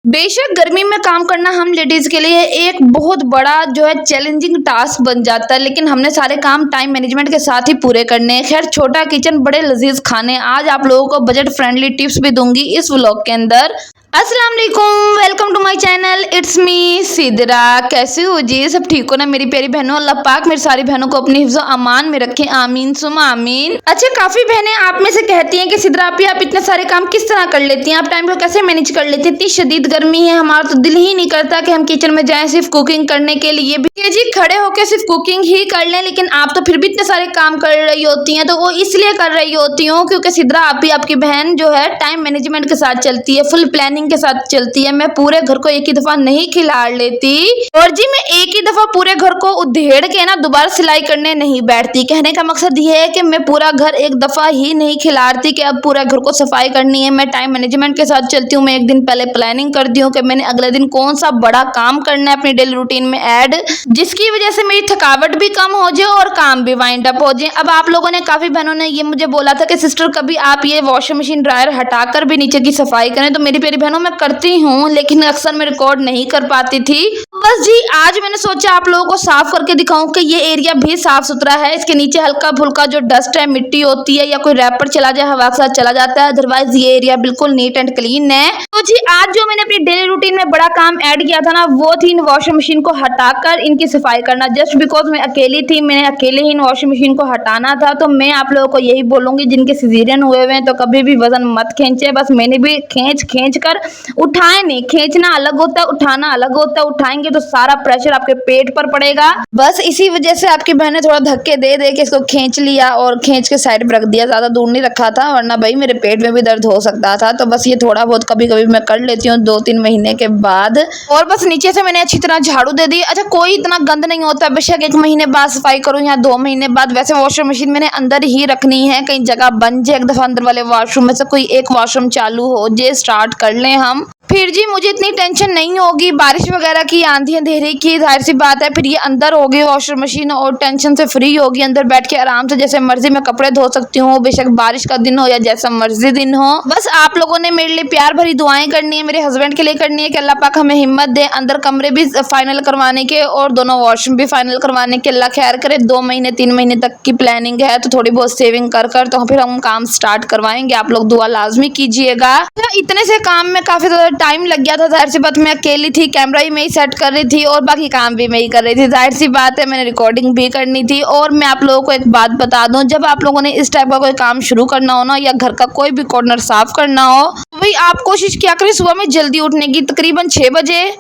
बेशक गर्मी में काम करना हम लेडीज के लिए एक बहुत बड़ा जो है चैलेंजिंग टास्क बन जाता है, लेकिन हमने सारे काम टाइम मैनेजमेंट के साथ ही पूरे करने हैं। खैर, छोटा किचन बड़े लजीज खाने, आज आप लोगों को बजट फ्रेंडली टिप्स भी दूंगी इस व्लॉग के अंदर। अस्सलाम वालेकुम, welcome to my channel, it's me Sidra. कैसे हो जी? सब ठीक हो ना मेरी प्यारी बहनों? अल्लाह पाक मेरी सारी बहनों को अपनी हिफ्ज़ो अमान में रखें, आमीन सुमा आमीन। अच्छा, काफी बहनें आप में से कहती हैं कि सिदरा आप इतने सारे काम किस तरह कर लेती हैं, आप टाइम को कैसे मैनेज कर लेती हैं? इतनी शदीद गर्मी है, हमारा तो दिल ही नहीं करता कि हम किचन में जाएं सिर्फ कुकिंग करने के लिए भी जी, खड़े होकर सिर्फ कुकिंग ही कर लें, लेकिन आप तो फिर भी इतने सारे काम कर रही होती हैं। तो वो इसलिए कर रही होती हूँ क्योंकि सिदरा आपकी बहन जो है टाइम मैनेजमेंट के साथ चलती है, फुल प्लानिंग के साथ चलती है। मैं पूरे घर को एक ही दफा नहीं खिलाड़ लेती, और जी मैं एक ही दफा पूरे घर को उधेड़ के ना दोबारा सिलाई करने नहीं बैठती। कहने का मकसद ये है कि मैं पूरा घर एक दफा ही नहीं खिलाड़ती कि अब पूरा घर को सफाई करनी है। मैं टाइम मैनेजमेंट के साथ चलती हूँ। मैं एक दिन पहले प्लानिंग करती हूँ कि मैंने अगले दिन कौन सा बड़ा काम करना है अपनी डेली रूटीन में ऐड, जिसकी वजह से मेरी थकावट भी कम हो जाए और काम भी वाइंड अप हो जाए। अब आप लोगों ने, काफी बहनों ने ये मुझे बोला था कि सिस्टर कभी आप ये वॉशिंग मशीन ड्रायर हटाकर भी नीचे की सफाई करें, तो मेरी प्यारी बहनों मैं करती हूँ, लेकिन अक्सर मैं रिकॉर्ड नहीं कर पाती थी। बस जी आज मैंने सोचा आप लोगों को साफ करके दिखाऊं कि ये एरिया भी साफ सुथरा है। इसके नीचे हल्का फुल्का जो डस्ट है, मिट्टी होती है या कोई रैपर चला जाए हवा के साथ चला जाता है, अदरवाइज ये एरिया बिल्कुल नीट एंड क्लीन है। तो जी आज जो मैंने अपनी डेली रूटीन में बड़ा काम ऐड किया था ना, वो थी इन वॉशिंग मशीन को हटाकर इनकी सफाई करना। जस्ट बिकॉज मैं अकेली थी, मैंने अकेले ही इन वॉशिंग मशीन को हटाना था। तो मैं आप लोगों को यही बोलूंगी, जिनके सिजेरियन हुए हुए हैं तो कभी भी वजन मत खींचे। बस मैंने भी खींच कर उठाए नहीं, खींचना अलग होता है, उठाना अलग होता है। उठाएंगे तो सारा प्रेशर आपके पेट पर पड़ेगा। बस इसी वजह से आपकी बहन ने थोड़ा धक्के दे दे के इसको खींच लिया और खींच के साइड में रख दिया, ज्यादा दूर नहीं रखा था, वरना भाई मेरे पेट में भी दर्द हो सकता था। तो बस ये थोड़ा बहुत कभी कभी मैं कर लेती हूँ 2-3 महीने के बाद। और बस नीचे से मैंने अच्छी तरह झाड़ू दे दी। अच्छा, कोई इतना गंद नहीं होता, बेशक 1 महीने बाद सफाई करूँ या 2 महीने बाद। वैसे वॉशिंग मशीन मैंने अंदर ही रखनी है, कहीं जगह बन जाए, एक दफा अंदर वाले वॉशरूम में से कोई एक वॉशरूम चालू हो जाए, स्टार्ट कर लें हम, फिर जी मुझे इतनी टेंशन नहीं होगी बारिश वगैरह की, आंधी अंधेरे की। जाहिर सी बात है फिर ये अंदर होगी वॉशिंग मशीन और टेंशन से फ्री होगी, अंदर बैठ के आराम से जैसे मर्जी मैं कपड़े धो सकती हूँ, बेशक बारिश का दिन हो या जैसा मर्जी दिन हो। बस आप लोगों ने मेरे लिए प्यार भरी दुआएं करनी है, मेरे हस्बैंड के लिए करनी है कि अल्लाह पाक हमें हिम्मत दे अंदर कमरे भी फाइनल करवाने के और दोनों वॉशरूम भी फाइनल करवाने के। अल्लाह खैर करे, 2 महीने 3 महीने तक की प्लानिंग है, तो थोड़ी बहुत सेविंग कर तो फिर हम काम स्टार्ट करवाएंगे। आप लोग दुआ लाजमी कीजिएगा। इतने से काम में काफी ज्यादा टाइम लग गया था। जाहिर सी बात मैं अकेली थी, कैमरा ही मैं ही सेट कर रही थी और बाकी काम भी मैं ही कर रही थी। जाहिर सी बात है मैंने रिकॉर्डिंग भी करनी थी। और मैं आप लोगों को एक बात बता दूं, जब आप लोगों ने इस टाइप का कोई काम शुरू करना हो ना, या घर का कोई भी कॉर्नर साफ करना हो, तो भाई आप कोशिश किया करें सुबह में जल्दी उठने की, तकरीबन 6 बजे।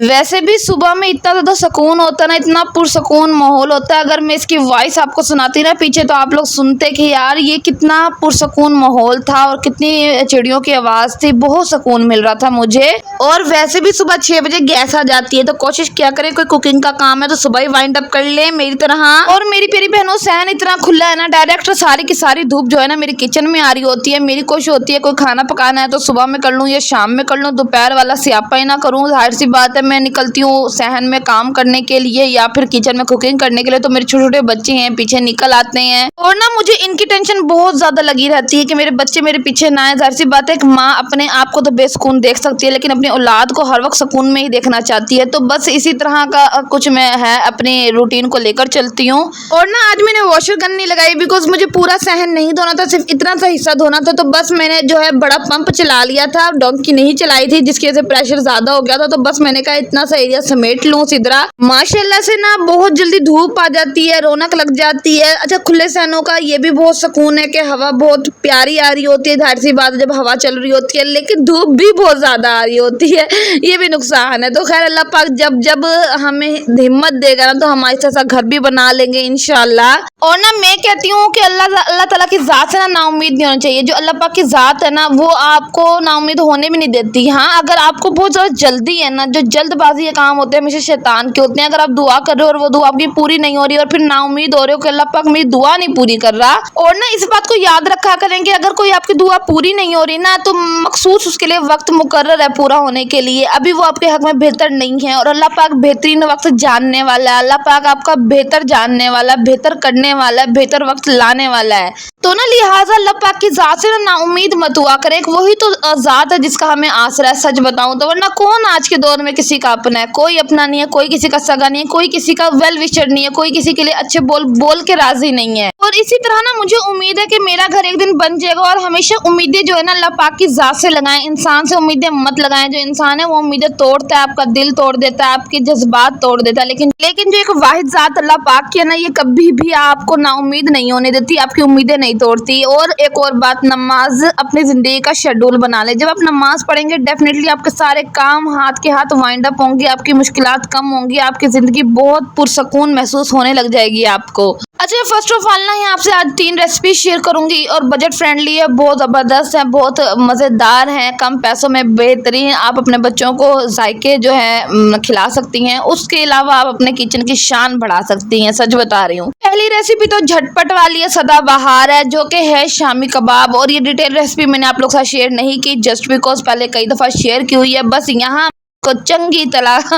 वैसे भी सुबह में इतना ज़्यादा सुकून होता है ना, इतना पुरसकून माहौल होता है। अगर मैं इसकी वॉइस आपको सुनाती ना पीछे, तो आप लोग सुनते कि यार ये कितना पुरसकून माहौल था और कितनी चिड़ियों की आवाज़ थी, बहुत सुकून मिल रहा था मुझे। और वैसे भी सुबह 6 बजे गैस आ जाती है, तो कोशिश किया करें कोई कुकिंग का काम है तो सुबह ही वाइंड अप कर ले मेरी तरह। और मेरी प्यारी बहनों, सहन इतना खुला है ना, डायरेक्ट सारी की सारी धूप जो है ना मेरी किचन में आ रही होती है। मेरी कोशिश होती है कोई खाना पकाना है तो सुबह में कर लूँ या शाम में कर लूँ, दोपहर वाला स्यापा ही ना करूँ। जाहिर सी बात है मैं निकलती हूँ सहन में काम करने के लिए या फिर किचन में कुकिंग करने के लिए, तो मेरे छोटे छोटे बच्चे हैं पीछे निकल आते हैं, और ना मुझे इनकी टेंशन बहुत ज्यादा लगी रहती है कि मेरे बच्चे मेरे पीछे ना आए। जाहिर सी बात है एक माँ अपने आप को तो बेसुकून देख सकती है, लेकिन अपनी औलाद को हर वक्त सुकून में ही देखना चाहती है। तो बस इसी तरह का कुछ मैं है अपने रूटीन को लेकर चलती हूँ। और ना आज मैंने वॉशर गन नहीं लगाई, बिकॉज मुझे पूरा सहन नहीं धोना था, सिर्फ इतना सा हिस्सा धोना था। तो बस मैंने जो है बड़ा पंप चला लिया था, डोंकी नहीं चलाई थी, जिसकी वजह से प्रेशर ज्यादा हो गया था। तो बस मैंने कहा इतना सा एरिया समेट लूं सिदरा। माशाल्लाह से ना बहुत जल्दी धूप आ जाती है, रौनक लग जाती है। अच्छा, खुले सहनों का ये भी बहुत सुकून है कि हवा बहुत प्यारी आ रही होती है। जाहिर सी बात है जब हवा चल रही होती है, लेकिन धूप भी बहुत ज्यादा आ रही होती है, ये भी नुकसान है। तो खैर अल्लाह पाक जब हमें हिम्मत देगा ना, तो हम ऐसा सा घर भी बना लेंगे इंशाल्लाह। और ना मैं कहती हूँ कि अल्लाह ताला की जात से ना उम्मीद नहीं होनी चाहिए। जो अल्लाह पाक की जात है ना, वो आपको ना उम्मीद होने भी नहीं देती। हाँ, अगर आपको बहुत ज्यादा जल्दी है ना, जो जल्दबाजी के काम होते हैं हमेशा शैतान के होते हैं। अगर आप दुआ कर रहे हो और वो दुआ आपकी पूरी नहीं हो रही और फिर नाउम्मीद हो रहे हो कि अल्लाह पाक मेरी दुआ नहीं पूरी कर रहा, और ना इस बात को याद रखा करें कि अगर कोई आपकी दुआ पूरी नहीं हो रही ना, तो मखसूस उसके लिए वक्त मुकर्रर है पूरा होने के लिए। अभी वो आपके हक में बेहतर नहीं है और अल्लाह पाक बेहतरीन वक्त जानने वाला है। अल्लाह पाक आपका बेहतर जानने वाला, बेहतर करने वाला, बेहतर वक्त लाने वाला है। तो ना लिहाजा अल्लाह पाक की ज़ात से ना उम्मीद मत हुआ करें। वही तो ज़ात है जिसका हमें आसरा है, सच बताऊं तो। वरना कौन आज के दौर में किसी का अपना है? कोई अपना नहीं है, कोई किसी का सगा नहीं है, कोई किसी का वेल विशर नहीं है, कोई किसी के लिए अच्छे बोल के राजी नहीं है। और इसी तरह ना मुझे उम्मीद है कि मेरा घर एक दिन बन जाएगा। और हमेशा उम्मीदें जो है ना अल्लाह पाक की ज़ात से लगाएं, इंसान से उम्मीदें मत लगाएं। जो इंसान है वो उम्मीदें तोड़ता है, आपका दिल तोड़ देता है, आपके जज्बात तोड़ देता है। लेकिन जो एक वाहिद ज़ात अल्लाह पाक की है ना, ये कभी भी आपको नाउम्मीद नहीं होने देती, आपकी उम्मीदें नहीं तोड़ती। और एक और बात, नमाज अपनी ज़िंदगी का शेड्यूल बना ले। जब आप नमाज पढ़ेंगे डेफिनेटली आपके सारे काम हाथ के हाथ वाइंड अप होंगे, आपकी मुश्किलात कम होंगी, आपकी ज़िंदगी बहुत पुरसकून महसूस होने लग जाएगी आपको। अच्छा, फर्स्ट ऑफ ऑल ना यहाँ आपसे आज 3 रेसिपी शेयर करूंगी और बजट फ्रेंडली है, बहुत ज़बरदस्त है, बहुत मज़ेदार हैं, कम पैसों में बेहतरीन। आप अपने बच्चों को जायके जो है खिला सकती हैं। उसके अलावा आप अपने किचन की शान बढ़ा सकती हैं, सच बता रही हूँ। पहली रेसिपी तो झटपट वाली है, सदाबहार है, जो कि है शामी कबाब। और ये डिटेल रेसिपी मैंने आप लोग के साथ शेयर नहीं की, जस्ट बिकॉज पहले कई दफ़ा शेयर की हुई है। बस यहाँ को चंगी तरह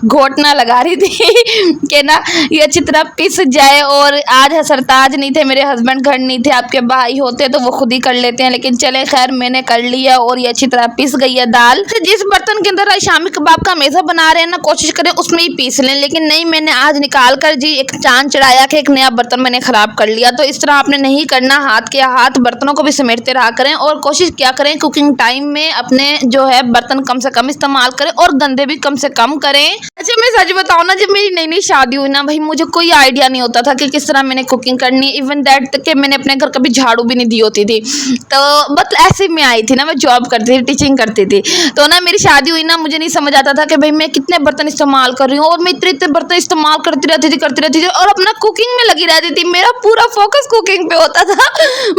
घोटना लगा रही थी कि ना ये अच्छी तरह पिस जाए। और आज सरताज नहीं थे, मेरे हस्बैंड घर नहीं थे, आपके भाई होते तो वो खुद ही कर लेते हैं, लेकिन चले खैर मैंने कर लिया और ये अच्छी तरह पिस गई है दाल। जिस बर्तन के अंदर शामी कबाब का मेज़ा बना रहे हैं ना, कोशिश करें उसमें ही पीस लें। लेकिन नहीं, मैंने आज निकाल कर जी एक चांद चढ़ाया कि एक नया बर्तन मैंने ख़राब कर लिया। तो इस तरह आपने नहीं करना, हाथ के हाथ बर्तनों को भी समेटते रहा करें। और कोशिश क्या करें कुकिंग टाइम में अपने जो है बर्तन कम से कम इस्तेमाल करें और गंदे भी कम से कम करें। अच्छा, मैं सच बताऊं ना, जब मेरी नई नई शादी हुई ना भाई, मुझे कोई आइडिया नहीं होता था कि किस तरह मैंने कुकिंग करनी है। इवन दैट कि मैंने अपने घर कभी झाड़ू भी नहीं दी होती थी। तो बस ऐसे में आई थी ना, मैं जॉब करती थी, टीचिंग करती थी। तो ना मेरी शादी हुई ना, मुझे नहीं समझ आता था कि भाई मैं कितने बर्तन इस्तेमाल कर रही हूँ। और मैं इतने बर्तन इस्तेमाल करती रहती थी और अपना कुकिंग में लगी रहती थी। मेरा पूरा फोकस कुकिंग पे होता था।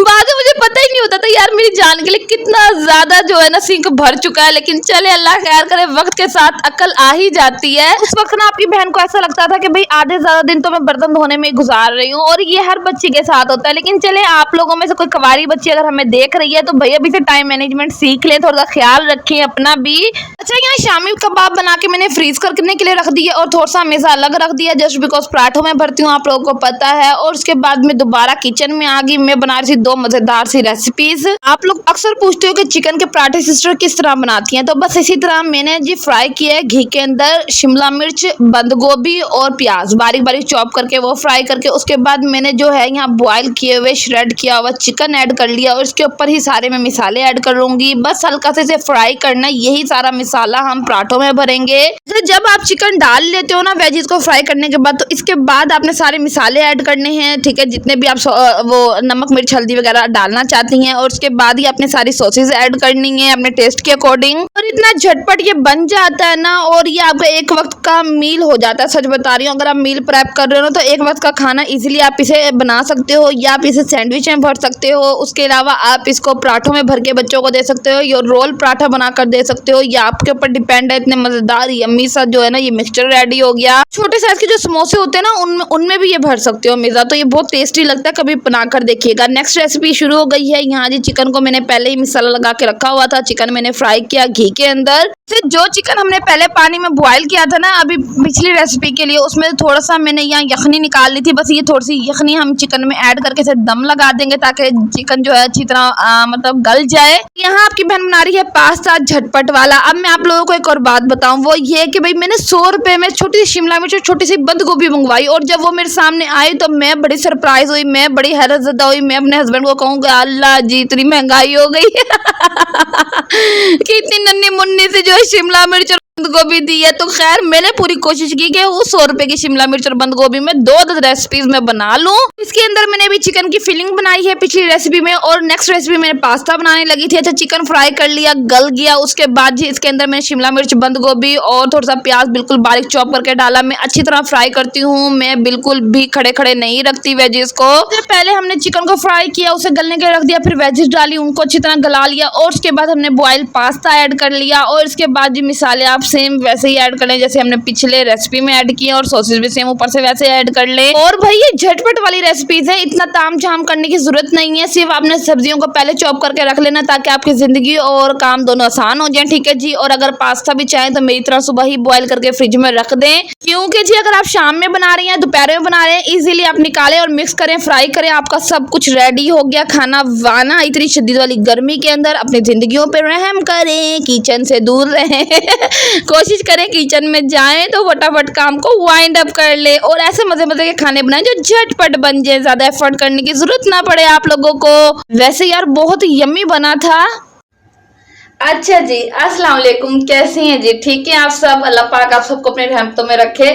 बाद में मुझे पता ही नहीं होता था यार मेरी जान के लिए कितना ज़्यादा जो है ना सिंक भर चुका है। लेकिन चले अल्लाह खैर करे, वक्त के साथ अकल आ ही जाती है। उस वक्त ना आपकी बहन को ऐसा लगता था कि भाई आधे ज्यादा दिन तो मैं बर्तन धोने में गुजार रही हूँ। और ये हर बच्ची के साथ होता है। लेकिन चले आप लोगों में से कोई कवारी बच्ची अगर हमें देख रही है तो भैया अभी से टाइम मैनेजमेंट सीख ले, थोड़ा ख्याल रखें अपना भी। अच्छा, यहाँ शामी कबाब बना के मैंने फ्रीज करने के लिए रख दिया और थोड़ा सा मेज़ा अलग रख दिया, जस्ट बिकॉज पराठों में भरती हूँ, आप लोगों को पता है। और उसके बाद मैं दोबारा किचन में आ गई। मैं बना रही थी 2 मजेदार सी रेसिपीज। आप लोग अक्सर पूछते हो कि चिकन के पराठे सिस्टर किस तरह बनाती हैं, तो बस इसी तरह मैंने जी फ्राई किया है घी के अंदर शिमला मिर्च, बंद गोभी और प्याज बारीक बारीक चॉप करके वो फ्राई करके। उसके बाद मैंने जो है यहाँ बॉयल किए हुए श्रेड किया हुआ चिकन ऐड कर लिया और इसके ऊपर ही सारे मैं मिसाले ऐड कर लूंगी। बस हल्का से इसे फ्राई करना, यही सारा मिसाला हम पराठों में भरेंगे। जब आप चिकन डाल लेते हो ना वेजीज को फ्राई करने के बाद, तो इसके बाद आपने सारे मिसाले ऐड करने हैं, ठीक है, जितने भी आप वो नमक मिर्च हल्दी वगैरह डालना चाहती हैं। और उसके बाद ही आपने सारी सॉसेज ऐड करनी है अपने टेस्ट के अकॉर्डिंग। और इतना झटपट ये बन जाता है ना, और ये आपका एक वक्त का मील हो जाता है, सच बता रही हूँ। अगर आप मील प्रेप कर रहे हो ना, तो एक वक्त का खाना इजीली आप इसे बना सकते हो, या आप इसे सैंडविच में भर सकते हो। उसके अलावा आप इसको पराठों में भर के बच्चों को दे सकते हो, या रोल पराठा बनाकर दे सकते हो, या आपके ऊपर डिपेंड है। इतने मजेदार यम्मी सा जो है ना ये मिक्सचर रेडी हो गया। छोटे साइज के जो समोसे होते हैं ना उनमें भी ये भर सकते हो मेज़ा, तो ये बहुत टेस्टी लगता है, कभी बनाकर देखिएगा। नेक्स्ट रेसिपी शुरू हो गई है। यहाँ जी चिकन को मैंने पहले ही मसाला लगा के रखा हुआ था, चिकन मैंने फ्राई किया घी के अंदर। जो चिकन हमने पहले पानी में बॉयल किया था ना अभी पिछली रेसिपी के लिए, उसमें थोड़ा सा मैंने यहाँ यखनी निकाल ली थी। बस ये थोड़ी सी यखनी हम चिकन में ऐड करके इसे दम लगा देंगे ताकि चिकन जो है अच्छी तरह मतलब गल जाए। यहाँ आपकी बहन बना रही है पास्ता झटपट वाला। अब मैं आप लोगों को एक और बात बताऊं, वो ये कि भाई मैंने 100 रुपए में छोटी सी शिमला मिर्च और छोटी सी बंद गोभी मंगवाई, और जब वो मेरे सामने आई तो मैं बड़ी सरप्राइज हुई, मैं बड़ी हैरतज़दा हुई। मैं अपने हस्बैंड को कहूँगा अल्लाह जी इतनी महंगाई हो गई कि इतनी नन्ही मुन्नी से जो है शिमला मिर्च और बंद गोभी दी है। तो खैर मैंने पूरी कोशिश की कि उस 100 रुपए की शिमला मिर्च और बंद गोभी में 2 रेसिपीज में बना लूं। इसके अंदर मैंने अभी चिकन की फिलिंग बनाई है पिछली रेसिपी में, और नेक्स्ट रेसिपी मैंने पास्ता बनाने लगी थी। अच्छा, चिकन फ्राई कर लिया, गल गया। उसके बाद जी इसके अंदर मैंने शिमला मिर्च, बंद गोभी और थोड़ा सा प्याज बिल्कुल बारीक चॉप करके डाला। मैं अच्छी तरह फ्राई करती हूँ, मैं बिल्कुल भी खड़े खड़े नहीं रखती वेजिस को। पहले हमने चिकन को फ्राई किया, उसे गलने के लिए रख दिया, फिर वेजिस डाली, उनको अच्छी तरह गला लिया, और उसके बाद हमने बॉयल पास्ता ऐड कर लिया। और इसके बाद जी मिसाले आप सेम वैसे ही ऐड कर लें जैसे हमने पिछले रेसिपी में ऐड किया, और सॉसेज भी सेम ऊपर से वैसे ऐड कर लें। और भाई ये झटपट वाली रेसिपीज है, इतना तामझाम करने की जरूरत नहीं है। सिर्फ आपने सब्जियों को पहले चॉप करके रख लेना ताकि आपकी जिंदगी और काम दोनों आसान हो जाए, ठीक है जी। और अगर पास्ता भी चाहें तो मेरी तरह सुबह ही बॉयल करके फ्रिज में रख दें, क्योंकि जी अगर आप शाम में बना रही हैं, दोपहर में बना रहे हैं, इजीली आप निकालें और मिक्स करें, फ्राई करें, आपका सब कुछ रेडी हो गया खाना वाना। इतनी शदीद वाली गर्मी के अंदर अपनी जिंदगियों पे रहम करें, किचन से दूर रहें कोशिश करें किचन में जाएं तो फटाफट काम को वाइंड अप कर ले और ऐसे मजे मजे के खाने बनाएं जो झटपट बन जाए, ज्यादा एफर्ट करने की जरूरत ना पड़े आप लोगों को। वैसे यार बहुत यम्मी बना था। अच्छा जी, अस्सलाम वालेकुम, कैसी हैं जी? ठीक है आप सब? अल्लाह पाक आप सबको अपने रहमतों में रखे।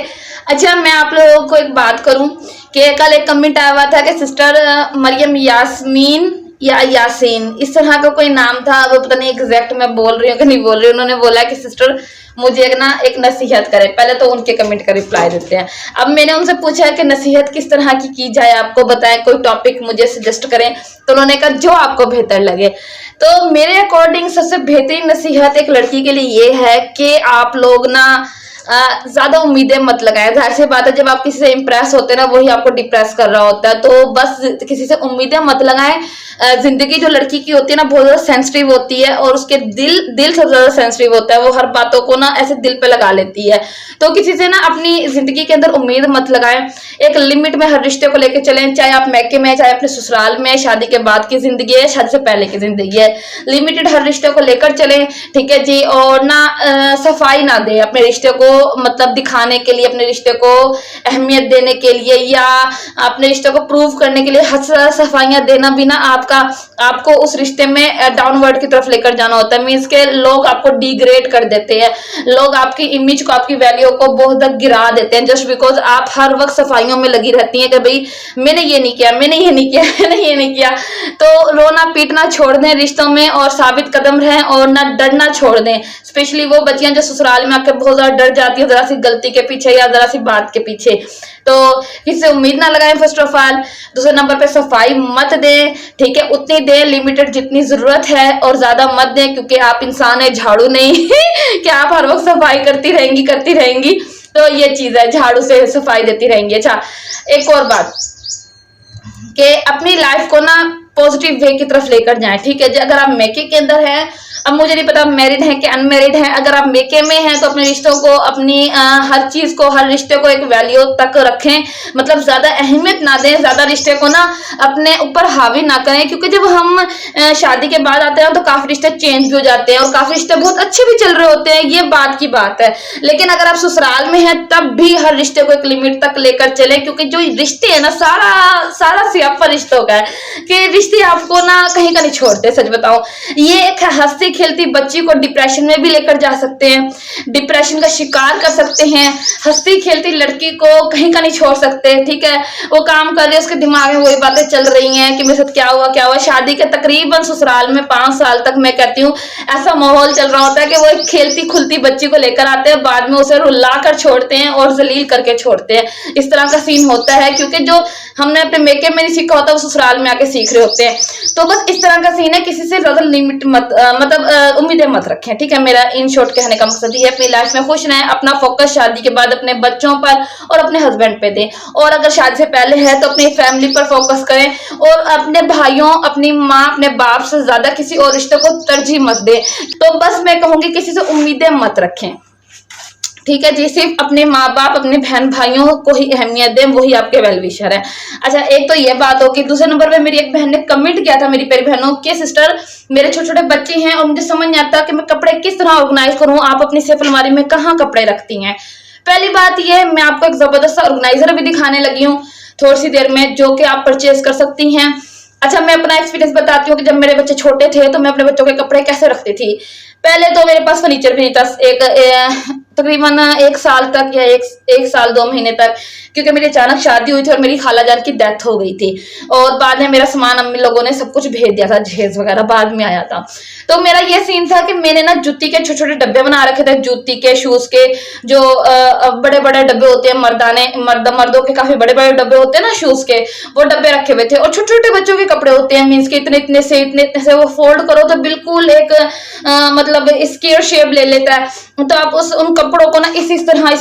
अच्छा मैं आप लोगों को एक बात करूं कि कल एक कमेंट आया हुआ था कि सिस्टर मरियम यास्मीन या यासीन इस तरह का कोई नाम था, वो पता नहीं एग्जैक्ट मैं बोल रही हूँ कि नहीं बोल रही हूँ। उन्होंने बोला कि सिस्टर मुझे एक नसीहत करें। पहले तो उनके कमेंट का रिप्लाई देते हैं। अब मैंने उनसे पूछा है कि नसीहत किस तरह की जाए, आपको बताएं, कोई टॉपिक मुझे सजेस्ट करें। तो उन्होंने कहा जो आपको बेहतर लगे। तो मेरे अकॉर्डिंग सबसे बेहतरीन नसीहत एक लड़की के लिए ये है कि आप लोग ना ज्यादा उम्मीदें मत लगाएं। जाहिर सी बात है जब आप किसी से इम्प्रेस होते हैं ना वही आपको डिप्रेस कर रहा होता है, तो बस किसी से उम्मीदें मत लगाएं। जिंदगी जो लड़की की होती है ना बहुत ज्यादा सेंसिटिव होती है और उसके दिल सबसे ज्यादा सेंसिटिव होता है, वो हर बातों को ना ऐसे दिल पे लगा लेती है। तो किसी से ना अपनी जिंदगी के अंदर उम्मीद मत लगाएं, एक लिमिट में हर रिश्ते को लेकर चलें, चाहे आप मैके में, चाहे अपने ससुराल में, शादी के बाद की जिंदगी है, शादी से पहले की जिंदगी है, लिमिटेड हर रिश्ते को लेकर चलें, ठीक है जी। और ना सफाई ना दे अपने रिश्ते को, मतलब दिखाने के लिए, अपने रिश्ते को अहमियत देने के लिए या अपने रिश्ते को प्रूव करने के लिए हद से ज्यादा सफाइयां देना भी ना आपको उस रिश्ते में डाउनवर्ड की तरफ लेकर जाना होता है। मीन्स के लोग आपको डिग्रेड कर देते हैं, लोग आपकी इमेज को, आपकी वैल्यू को बहुत तक गिरा देते हैं जस्ट बिकॉज आप हर वक्त सफाइयों में लगी रहती हैं कि भाई मैंने ये नहीं किया, मैंने ये नहीं किया, मैंने ये नहीं किया। तो रोना पीटना छोड़ दें रिश्तों में और साबित कदम रहें और ना डरना छोड़ दें। स्पेशली वो बच्चियां जो ससुराल में आकर बहुत ज्यादा डर जाती है जरा सी गलती के पीछे या जरा सी बात के पीछे, तो किसी से उम्मीद ना लगाएं फर्स्ट ऑफ ऑल। दूसरे नंबर पे सफाई मत दें, ठीक है, उतनी दें लिमिटेड जितनी जरूरत है और ज्यादा मत दें, क्योंकि आप इंसान है, झाड़ू नहीं कि आप हर वक्त सफाई करती रहेंगी। तो ये चीज है, झाड़ू से सफाई देती रहेंगी। अच्छा एक और बात कि अपनी लाइफ को ना पॉजिटिव वे की तरफ लेकर जाएं, ठीक है। अगर आप मेके के अंदर हैं, अब मुझे नहीं पता मैरिड है कि अनमैरिड है, अगर आप मेके में हैं तो अपने रिश्तों को, अपनी हर चीज को, हर रिश्ते को एक वैल्यू तक रखें, मतलब ज्यादा अहमियत ना दें, ज्यादा रिश्ते को ना अपने ऊपर हावी ना करें, क्योंकि जब हम शादी के बाद आते हैं तो काफी रिश्ते चेंज भी हो जाते हैं और काफी रिश्ते बहुत अच्छे भी चल रहे होते हैं, ये बात की बात है। लेकिन अगर आप ससुराल में हैं तब भी हर रिश्ते को एक लिमिट तक लेकर चले, क्योंकि जो रिश्ते है ना सारा सियापा रिश्तों का है कि रिश्ते आपको ना कहीं का नहीं छोड़ते। सच बताओ, ये एक हंसती खेलती बच्ची को डिप्रेशन में भी लेकर जा सकते हैं, डिप्रेशन का शिकार कर सकते हैं। हंसती खेलती लड़की को कहीं का नहीं छोड़ सकते, ठीक है। वो काम कर रही है, उसके दिमाग में वही बातें चल रही हैं कि मेरे साथ क्या हुआ। शादी के तकरीबन ससुराल में 5 साल तक मैं कहती हूँ ऐसा माहौल चल रहा होता है कि वो एक खेलती खुलती बच्ची को लेकर आते हैं, बाद में उसे रुला कर छोड़ते हैं और जलील करके छोड़ते हैं। इस तरह का सीन होता है, क्योंकि जो हमने अपने मेके में नहीं सीखा होता वो ससुराल में आके सीख रहे होते हैं। तो बस इस तरह का सीन है, किसी से ज्यादा लिमिट मत उम्मीदें मत रखें, ठीक है। मेरा इन शॉर्ट कहने का मकसद ये है, अपनी लाइफ में खुश रहें, अपना फोकस शादी के बाद अपने बच्चों पर और अपने हस्बैंड पे दें, और अगर शादी से पहले है तो अपनी फैमिली पर फोकस करें और अपने भाइयों, अपनी माँ, अपने बाप से ज्यादा किसी और रिश्ते को तरजीह मत दें। तो बस मैं कहूंगी किसी से उम्मीदें मत रखें, ठीक है जी। सिर्फ अपने माँ बाप, अपने बहन भाइयों को ही अहमियत दें, वही आपके वेल विशर है। अच्छा एक तो ये बात होगी। दूसरे नंबर पे मेरी एक बहन ने कमेंट किया था, मेरी प्यारी बहनों के सिस्टर मेरे छोटे छोटे बच्चे हैं और मुझे समझ नहीं आता कि मैं कपड़े किस तरह ऑर्गेनाइज करूं, आप अपनी सेफ अलमारी में कहाँ कपड़े रखती हैं। पहली बात यह है, मैं आपको एक जबरदस्त ऑर्गेनाइजर भी दिखाने लगी हूँ थोड़ी सी देर में, जो कि आप परचेज कर सकती हैं। अच्छा मैं अपना एक्सपीरियंस बताती हूँ कि जब मेरे बच्चे छोटे थे तो मैं अपने बच्चों के कपड़े कैसे रखती थी। पहले तो मेरे पास फर्नीचर भी नहीं था, एक तकरीबन 1 साल तक या एक साल 2 महीने तक, क्योंकि मेरी अचानक शादी हुई थी और मेरी खालाजान की डेथ हो गई थी। और बाद में मेरा सामान अम्मी लोगों ने सब कुछ भेज दिया था, जहेज वगैरह बाद में आया था। तो मेरा ये सीन था कि मैंने ना जूती के छोटे छोटे डब्बे बना रखे थे, जूती के, शूज के, जो बड़े बड़े डब्बे होते हैं, मर्दों के काफी बड़े बड़े डब्बे होते हैं ना शूज के, वो डब्बे रखे हुए थे। और छोटे छोटे बच्चों के कपड़े होते हैं, मीन्स के इतने इतने से वो फोल्ड करो तो बिल्कुल एक मतलब स्क्वायर शेप ले लेता है। तो आप उन कपड़ों को ना इसी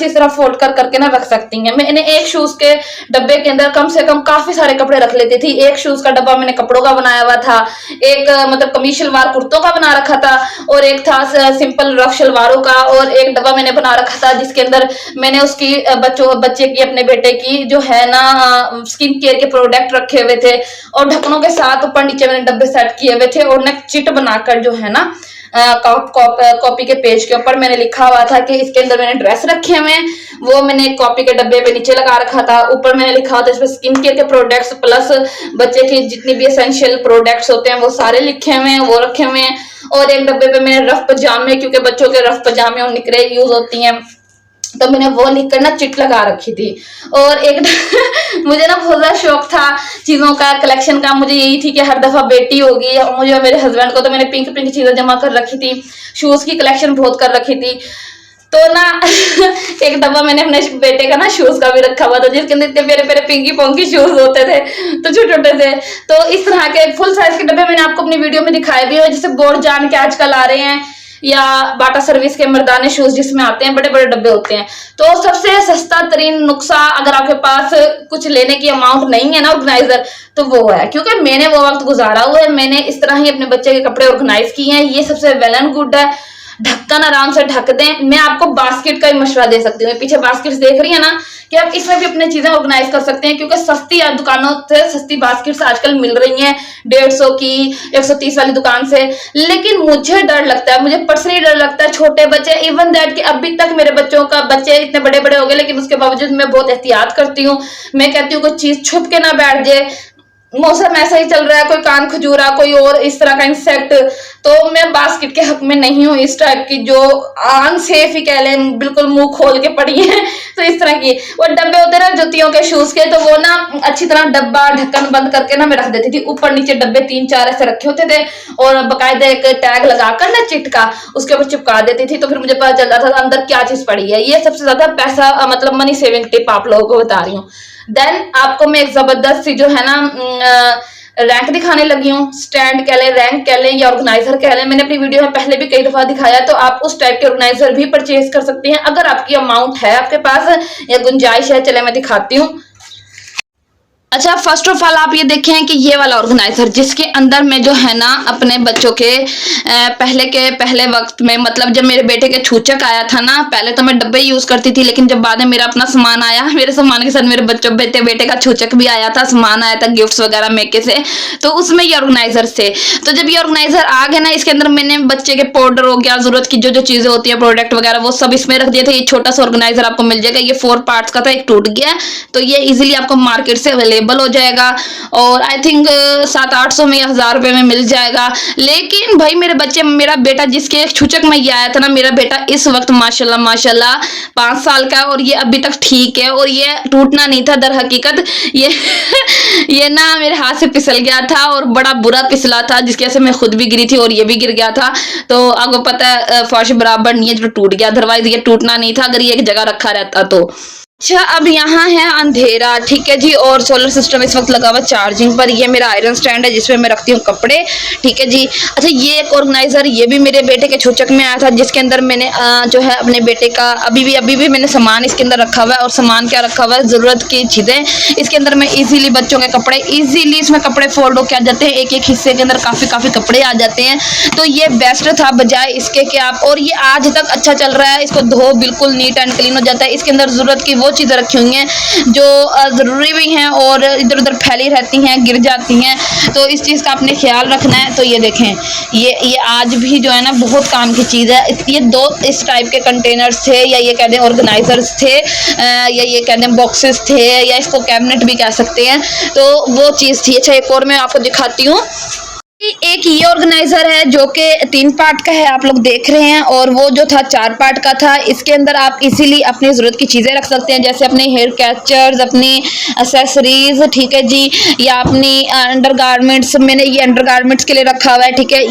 तरह फोल्ड करके ना रख सकती हैं। मैंने एक शूज के डब्बे के अंदर कम से कम काफी सारे कपड़े रख लेती थी। एक शूज का डब्बा मैंने कपड़ों का बनाया हुआ था, एक मतलब कमीज शलवार कुर्तों का बना रखा था, और एक था सिंपल रफ शलवारों का, और एक डब्बा मैंने बना रखा था जिसके अंदर मैंने उसकी बच्चे की, अपने बेटे की जो है ना स्किन केयर के प्रोडक्ट रखे हुए थे, और ढक्कनों के साथ ऊपर नीचे मैंने डब्बे सेट किए हुए थे। और ना चिट बनाकर जो है ना कॉपी के पेज के ऊपर मैंने लिखा हुआ था कि इसके अंदर मैंने ड्रेस रखे हुए हैं, वो मैंने कॉपी के डब्बे पे नीचे लगा रखा था। ऊपर मैंने लिखा हुआ था इसमें स्किन केयर के प्रोडक्ट्स प्लस बच्चे के जितनी भी एसेंशियल प्रोडक्ट्स होते हैं वो सारे लिखे हुए हैं, वो रखे हुए हैं। और एक डब्बे पे मैंने रफ पजामे, क्योंकि बच्चों के रफ पजामे और निकरे यूज होती हैं, तो मैंने वो लिखकर ना चिट लगा रखी थी। और एक मुझे ना बहुत ज्यादा शौक था चीजों का, कलेक्शन का। मुझे यही थी कि हर दफा बेटी होगी मुझे और मेरे हस्बैंड को, तो मैंने पिंक पिंक चीजें जमा कर रखी थी, शूज की कलेक्शन बहुत कर रखी थी। तो ना एक डब्बा मैंने अपने बेटे का ना शूज का भी रखा हुआ था, जिसके अंदर इतने प्यारे प्यारे पिंकी पोंकी शूज होते थे, तो छोटे छोटे थे। तो इस तरह के फुल साइज के डब्बे मैंने आपको अपनी वीडियो में दिखाए भी है, जैसे बोर्ड जान के आजकल आ रहे हैं, या बाटा सर्विस के मर्दाने शूज जिसमें आते हैं, बड़े बड़े डब्बे होते हैं। तो सबसे सस्ता तरीन नुस्खा, अगर आपके पास कुछ लेने की अमाउंट नहीं है ना ऑर्गेनाइजर, तो वो है, क्योंकि मैंने वो वक्त गुजारा हुआ है, मैंने इस तरह ही अपने बच्चे के कपड़े ऑर्गेनाइज किए हैं। ये सबसे वेल एंड गुड है। ढक्कन आराम से ढक दें। मैं आपको बास्केट का ही मशवरा दे सकती हूँ, पीछे बास्केट्स देख रही है ना, कि आप इसमें भी अपनी चीजें ऑर्गेनाइज कर सकते हैं, क्योंकि सस्ती दुकानों से सस्ती बास्केट्स आजकल मिल रही हैं 150 की, 130 वाली दुकान से। लेकिन मुझे डर लगता है, मुझे पर्सनली डर लगता है, छोटे बच्चे, इवन दैट कि अभी तक मेरे बच्चे इतने बड़े बड़े हो गए, लेकिन उसके बावजूद मैं बहुत एहतियात करती हूँ। मैं कहती हूँ कोई चीज छुप के ना बैठ जाए, मौसम ऐसा ही चल रहा है, कोई कान खजूरा, कोई और इस तरह का इंसेक्ट, तो मैं बास्केट के हक में नहीं हूँ। इस टाइप की जो अनसेफ ही कह लें, बिल्कुल मुंह खोल के पड़ी है, तो इस तरह की वो डब्बे होते ना जुतियों के, शूज के, तो वो ना अच्छी तरह डब्बा ढक्कन बंद करके ना मैं रख देती थी। ऊपर नीचे डब्बे 3-4 ऐसे रखे होते थे, और बाकायदा एक टैग लगाकर ना चिट का उसके ऊपर चिपका देती थी, तो फिर मुझे पता चल रहा था अंदर क्या चीज पड़ी है। ये सबसे ज्यादा पैसा मतलब मनी सेविंग टिप आप लोगों को बता रही हूँ। देन आपको मैं एक जबरदस्त सी जो है ना रैंक दिखाने लगी हूँ। स्टैंड कह लें, रैंक कह लें, या ऑर्गेनाइजर कह लें। मैंने अपनी वीडियो में पहले भी कई दफा दिखाया, तो आप उस टाइप के ऑर्गेनाइजर भी परचेज कर सकती हैं अगर आपकी अमाउंट है आपके पास या गुंजाइश है। चले मैं दिखाती हूँ। अच्छा, फर्स्ट ऑफ ऑल आप ये देखें कि ये वाला ऑर्गेनाइजर, जिसके अंदर मैं जो है ना अपने बच्चों के पहले वक्त में, मतलब जब मेरे बेटे के छूचक आया था ना, पहले तो मैं डब्बे यूज करती थी, लेकिन जब बाद में मेरा अपना सामान आया, मेरे सामान के साथ मेरे बेटे का छूचक भी आया था, सामान आया था गिफ्ट्स वगैरह मेके से, तो उसमें ये ऑर्गेनाइजर थे। तो जब ये ऑर्गेनाइजर आ गए ना, इसके अंदर मैंने बच्चे के पाउडर हो गया, जरूरत की जो चीजें होती है, प्रोडक्ट वगैरह, वो सब इसमें रख दिए थे। ये छोटा सा ऑर्गेनाइजर आपको मिल जाएगा, ये 4 पार्ट्स का था, एक टूट गया, तो ये इजिली आपको मार्केट से अवेलेबल हो जाएगा, और आई थिंक 700-800 में, 1000 रुपए में मिल जाएगा। लेकिन भाई मेरा बेटा जिसके छूचक में ये आया था ना, मेरा बेटा इस वक्त माशाल्लाह 5 साल का, और ये अभी तक ठीक है, और ये टूटना नहीं था। दर हकीकत ये ये ना मेरे हाथ से फिसल गया था, और बड़ा बुरा फिसला था, जिसकी वजह से मैं खुद भी गिरी थी और ये भी गिर गया था। तो आपको पता है फर्श बराबर नहीं है, जो टूट गया, अदरवाइज ये टूटना नहीं था अगर ये एक जगह रखा रहता तो। अच्छा, अब यहाँ है अंधेरा, ठीक है जी, और सोलर सिस्टम इस वक्त लगा हुआ चार्जिंग पर। ये मेरा आयरन स्टैंड है जिसमें मैं रखती हूँ कपड़े, ठीक है जी। अच्छा, ये एक ऑर्गेनाइजर, ये भी मेरे बेटे के छूचक में आया था, जिसके अंदर मैंने जो है अपने बेटे का अभी भी मैंने सामान इसके अंदर रखा हुआ है। और सामान क्या रखा हुआ है, जरूरत की चीजें इसके अंदर मैं इजीली, बच्चों के कपड़े इजीली इसमें कपड़े फोल्ड होके आ जाते हैं, एक हिस्से के अंदर काफी कपड़े आ जाते हैं। तो ये बेस्ट था बजाय इसके कि आप, और ये आज तक अच्छा चल रहा है, इसको धो बिल्कुल नीट एंड क्लीन हो जाता है। इसके अंदर जरूरत की वो चीजें रखी हुई हैं जो जरूरी भी हैं और इधर उधर फैली रहती हैं, गिर जाती हैं, तो इस चीज का आपने ख्याल रखना है। तो ये देखें, ये आज भी जो है ना बहुत काम की चीज है। ये 2 इस टाइप के कंटेनर्स थे, या ये कह दें ऑर्गेनाइजर्स थे, या ये कह दें बॉक्सेस थे, या इसको कैबिनेट भी कह सकते हैं, तो वो चीज थी। अच्छा, एक और मैं आपको दिखाती हूँ। एक ये ऑर्गेनाइजर है जो कि 3 पार्ट का है, आप लोग देख रहे हैं, और वो जो था 4 पार्ट का था। इसके अंदर आप इजीली अपनी ज़रूरत की चीज़ें रख सकते हैं, जैसे अपने हेयर कैचर्स, अपनी एक्सेसरीज, ठीक है जी, या अपनी अंडरगारमेंट्स। मैंने ये अंडरगारमेंट्स के लिए रखा हुआ है, ठीक है।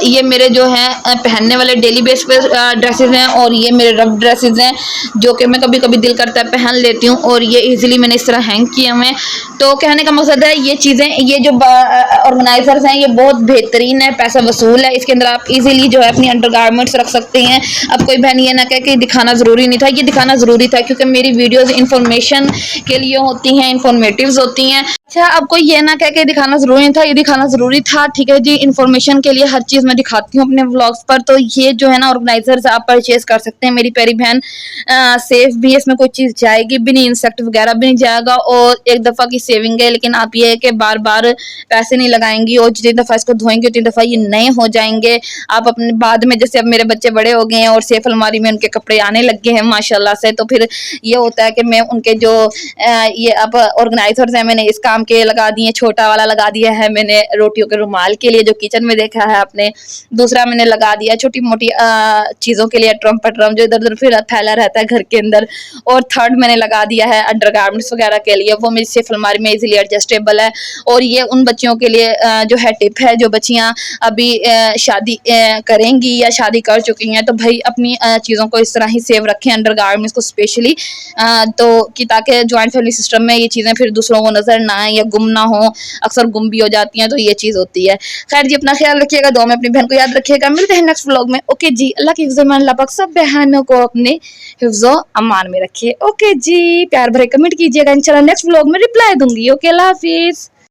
ये मेरे जो है पहनने वाले डेली बेस पे ड्रेसेस हैं, और ये मेरे रफ ड्रेसेस हैं जो कि मैं कभी कभी दिल करता है पहन लेती हूँ, और ये इजीली मैंने इस तरह हैंग किए हुए हैं। तो कहने का मकसद है ये चीज़ें, ये जो ऑर्गेनाइजर्स हैं ये बहुत बेहतरीन है, पैसा वसूल है। इसके अंदर आप इजीली जो है अपनी अंडरगारमेंट्स रख सकते हैं। अब कोई बहन ये ना कहे कि दिखाना ज़रूरी नहीं था, ये दिखाना ज़रूरी था क्योंकि मेरी वीडियोस इंफॉर्मेशन के लिए होती हैं, इंफॉर्मेटिव्स होती हैं। अच्छा, अब कोई ये ना कहे कि दिखाना ज़रूरी नहीं था, ये दिखाना ज़रूरी था, ठीक है जी। इन्फॉर्मेशन के लिए हर चीज़ मैं दिखाती हूँ अपने व्लॉग्स पर। तो ये जो है ना ऑर्गेनाइजर्स आप परचेज कर सकते हैं मेरी प्यारी बहन। सेफ भी है, इसमें कोई चीज़ जाएगी भी नहीं, इंसेक्ट वगैरह भी नहीं जाएगा, और एक दफ़ा की सेविंग है। लेकिन आप ये है कि बार बार पैसे नहीं लगाएंगी, और जितनी दफ़ा इसको धोएंगे उतनी दफ़ा ये नए हो जाएंगे। आप अपने बाद में, जैसे अब मेरे बच्चे बड़े हो गए हैं और सेफ अलमारी में उनके कपड़े आने लग गए हैं माशाल्लाह से, तो फिर ये होता है कि मैं उनके जो ये अब ऑर्गेनाइजर्स हैं मैंने इस काम के लगा दिए। छोटा वाला लगा दिया है मैंने रोटियों के रुमाल के लिए, जो किचन में देखा है आपने। दूसरा मैंने लगा दिया छोटी मोटी चीज़ों के लिए, ट्रम पटरम जो इधर उधर फिर फैला रहता है घर के अंदर। और थर्ड मैंने लगा दिया है अंडरगारमेंट्स वगैरह के लिए, वो मेरी सेफ अलमारी में इजीली एडजस्टेबल है। और ये उन बच्चियों के लिए जो है टिप है, जो बच्चियां अभी शादी करेंगी या शादी कर चुकी हैं, तो भाई अपनी चीज़ों को इस तरह ही सेव रखें, अंडरगारमेंट्स को स्पेशली, तो कि ताकि जॉइंट फैमिली सिस्टम में ये चीज़ें फिर दूसरों को नज़र ना आए या गुम ना हो। अक्सर गुम भी हो जाती हैं, तो ये चीज़ होती है। खैर जी, अपना ख्याल रखिएगा, दुआ में अपनी बहन को याद रखिएगा। मिलते हैं नेक्स्ट व्लॉग में। ओके जी, अल्लाह की हिफ्ज़-ए-मान, अल्लाह पाक सब बहनों को अपने हिफ्ज़-ओ-अमान में रखिए। ओके जी, प्यार भरे कमेंट कीजिएगा, इंशाल्लाह नेक्स्ट व्लॉग में रिप्लाई दूंगी। ओके, अल्लाह हाफिज़।